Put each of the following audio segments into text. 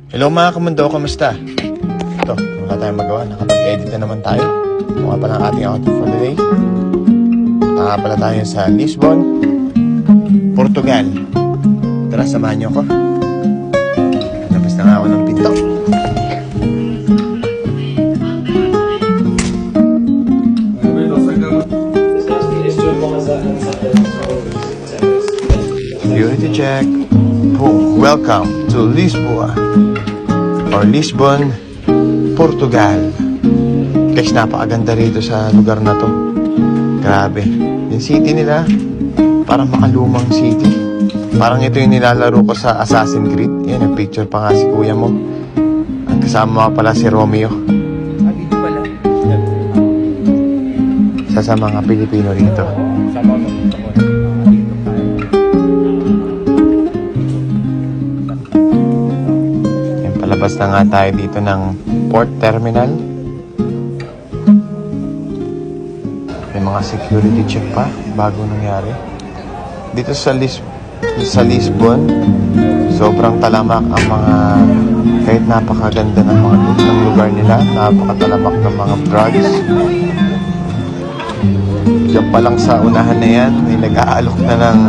Hello mga kamundo, kamusta? Ito, wala tayong magawa. Nakapag-edit na naman tayo. Ito nga pala ang ating outfit for the day. Nakapala tayo sa Lisbon, Portugal. Tara, samahan niyo ako. Tapos na nga ako ng pinto. Security check. Boom. Welcome to Lisboa or Lisbon, Portugal. Guys, napakaganda rito sa lugar na to. Grabe. Yung city nila, parang makalumang city. Parang ito yung nilalaro ko sa Assassin's Creed. Yan, nag-picture pa nga si kuya mo. Ang kasama pala si Romeo. Dito pala. Isa sa mga Pilipino rito. Sama mo. Palabas na nga tayo dito ng port terminal. May mga security check pa bago nangyari. Dito sa Lisbon, sobrang talamak ang mga, kahit napakaganda ng mga ng lugar nila, napakatalamak ng mga drugs. Diyan pa lang sa unahan na yan, may nag-aalok na ng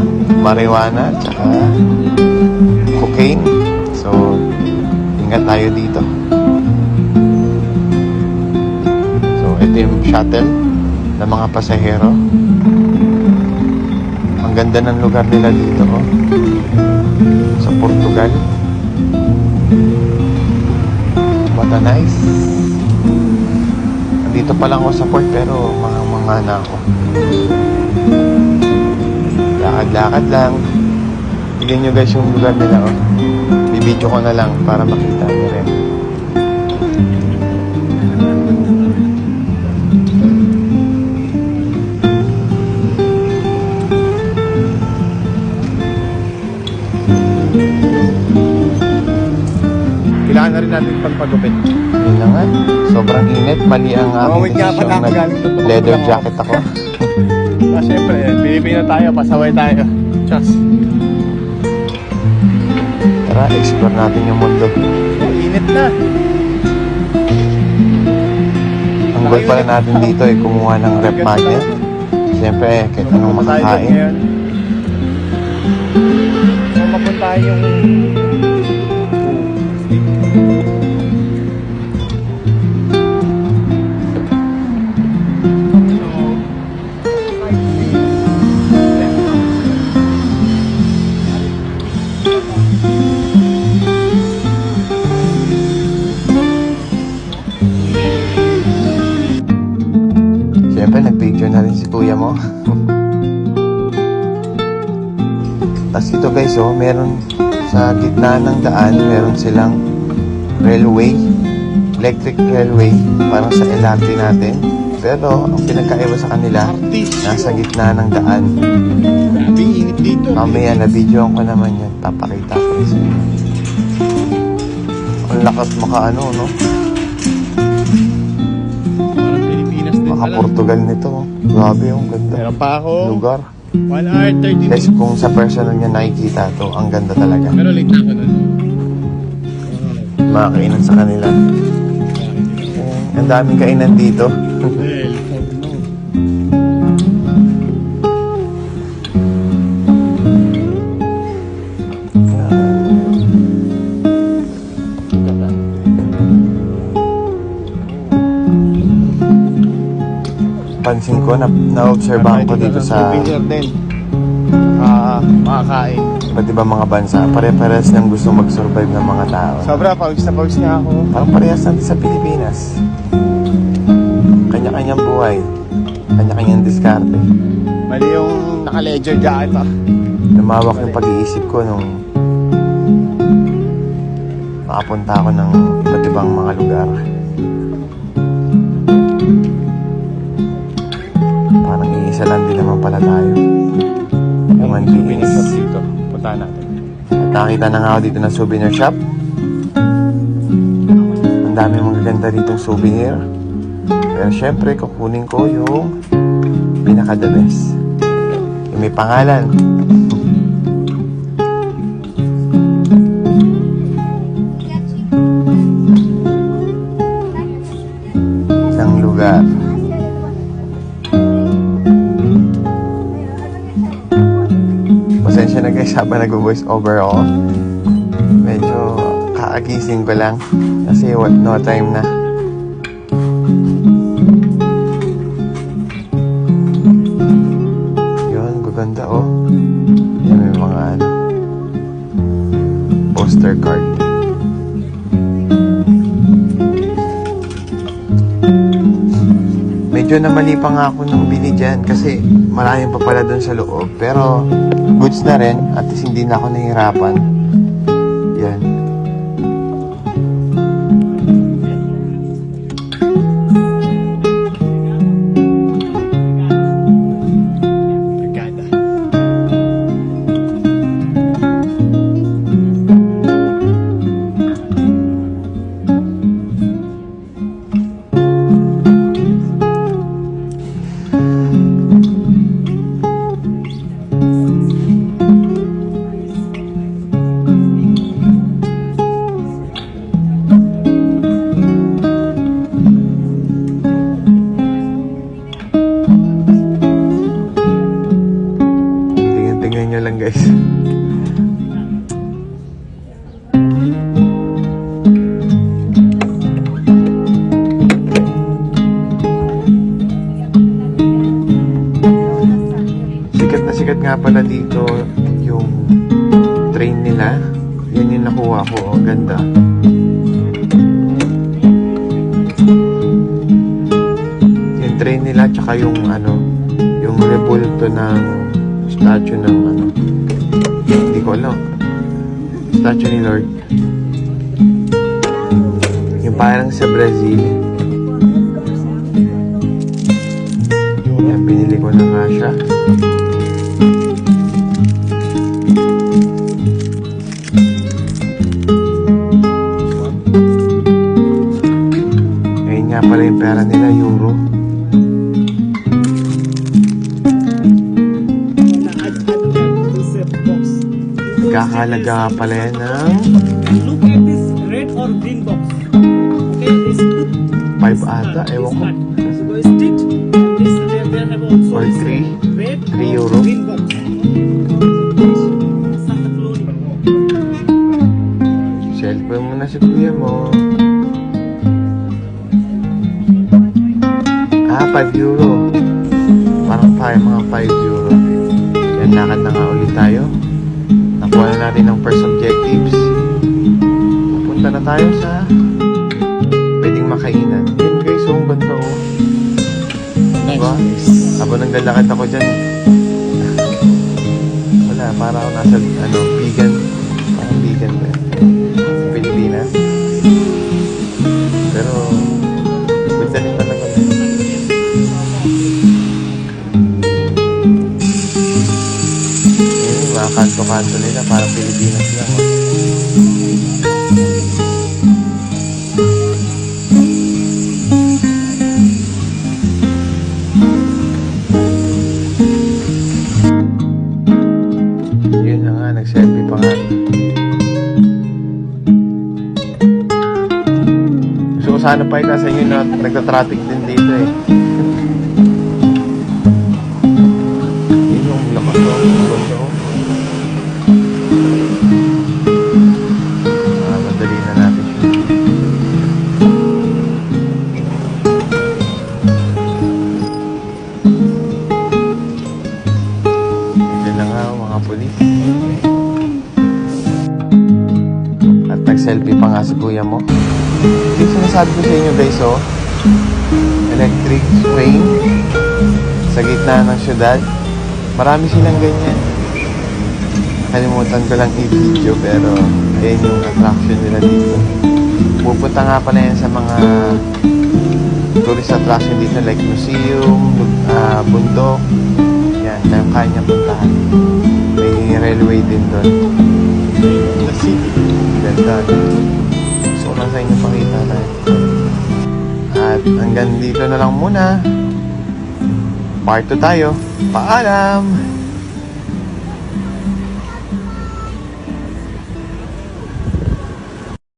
marijuana at saka cocaine. So, ingat tayo dito. So, ito yung shuttle ng mga pasahero. Ang ganda ng lugar nila dito, oh. Sa Portugal. What a nice. Dito pa lang ako sa port pero mga na ako. Lakad-lakad lang. Tignan nyo guys yung lugar nila, oh. Bibidyo ko na lang para makita nyo rin. Kailangan na rin natin pagpagupit. Yun na nga. Sobrang init. Mali ang aking desisyon. Nag-leather jacket ako. Siyempre, Pilipino tayo, pasaway tayo. Chas. Tara, explore natin yung mundo. Init na. Ang goal pala natin dito ay kumuha ng rep magnet. Siyempre, kahit anong makakain. Kung mapunta yung Siyempre, nag-picture na rin si kuya mo. Tapos ito guys, oh, meron sa gitna ng daan, meron silang railway, electric railway, parang sa LRT natin. Pero, ang pinagkaiba sa kanila, nasa gitna ng daan. grabe init dito. Mamaya, na-videoan ko naman yan. Papakita ko rin sa inyo. Ang lakas makaano, no? Parang Pilipinas din pala. Maka-Portugal nito. Grabe yung ganda. Meron pa ako. Lugar. 1 hour 30 Guys, minutes. kung sa personal niya nakikita to, ang ganda talaga. Pero late na ako nun. Makakainan sa kanila. Ang daming kainan dito. Well, Pansin ko, na-obserbahan ko dito sa souvenir din. Makakain. iba't ibang mga bansa. Pare-parehas nang gusto mag-survive ng mga tao. Sobra, pawis na pawis nga ako. Parang parehas natin sa Pilipinas. Kanya-kanyang buhay. Kanya-kanyang diskarte. Mali yung naka-ledger jacket ah. Lumawak yung pag-iisip ko nung makapunta ako ng iba't ibang mga lugar. Parang iisa lang din naman pala tayo. Human beings. Dito. Punta natin. At nakita na nga ako dito ng souvenir shop. Ang dami mga ganda ditong souvenir. Pero syempre, kukunin ko yung pinaka-the best. Yung may pangalan. lugar. Pasensya na guys habang nag-voice over ako. Medyo kakagising ko lang kasi no time na. Yun, gaganda oh. Yan may mga poster card. Medyo namali pa nga ako nung bili dyan kasi maraming pa pala dun sa loob. Pero goods na rin at least hindi na ako nahihirapan. Yan. Tingnan nyo lang guys. Sikat nga pala dito yung train nila. Yan yung nakuha ko. Ang ganda. Yung train nila tsaka yung yung rebulto ng statue ng hindi ko alam. Statue ni Lord. Yung parang sa Brazil. Yan, binili ko na nga siya. Ngayon nga pala yung pera nila, euro. Kakahalaga nga pala yan ng Look at this red or green box. Okay, this 5 ata, ewan ko. So go stick. This there have also Or this 3. red 3 or euro. green box. Santa Claus. Cellphone mo na si kuya mo. 5 euro. Parang mga 5 euro. Yan, lakad na nga ulit tayo. Nakuha na natin ang first objectives. Pupunta na tayo sa pwedeng makainan. Yan guys, ang ganda oh. Diba? Habang naglalakad ako dyan, wala, para ako nasa vegan. Parang vegan ba? Sa Pilipinas. Pero ganda rin talaga. Yan, mga kanto-kanto nila, parang Pilipinas lang oh. Yun na nga, nag-selfie pa nga. Gusto ko sana pa sa inyo na nagta-traffic din dito eh. Yun yung lakas ko. Madali na natin siya. Ito na nga mga pulis. At nag-selfie pa nga si kuya mo. Yung sinasabi ko sa inyo guys oh, electric train sa gitna ng syudad. Marami silang ganyan. Kalimutan ko lang i-video pero ayan yung attraction nila dito. Pupunta nga pala yan sa mga tourist attraction dito like museum, bundok. Yan, kayong kanya puntahan. May railway din doon. The city. Ganda. So lang sa inyo pakita na. At hanggang dito na lang muna. Part 2 tayo. Paalam!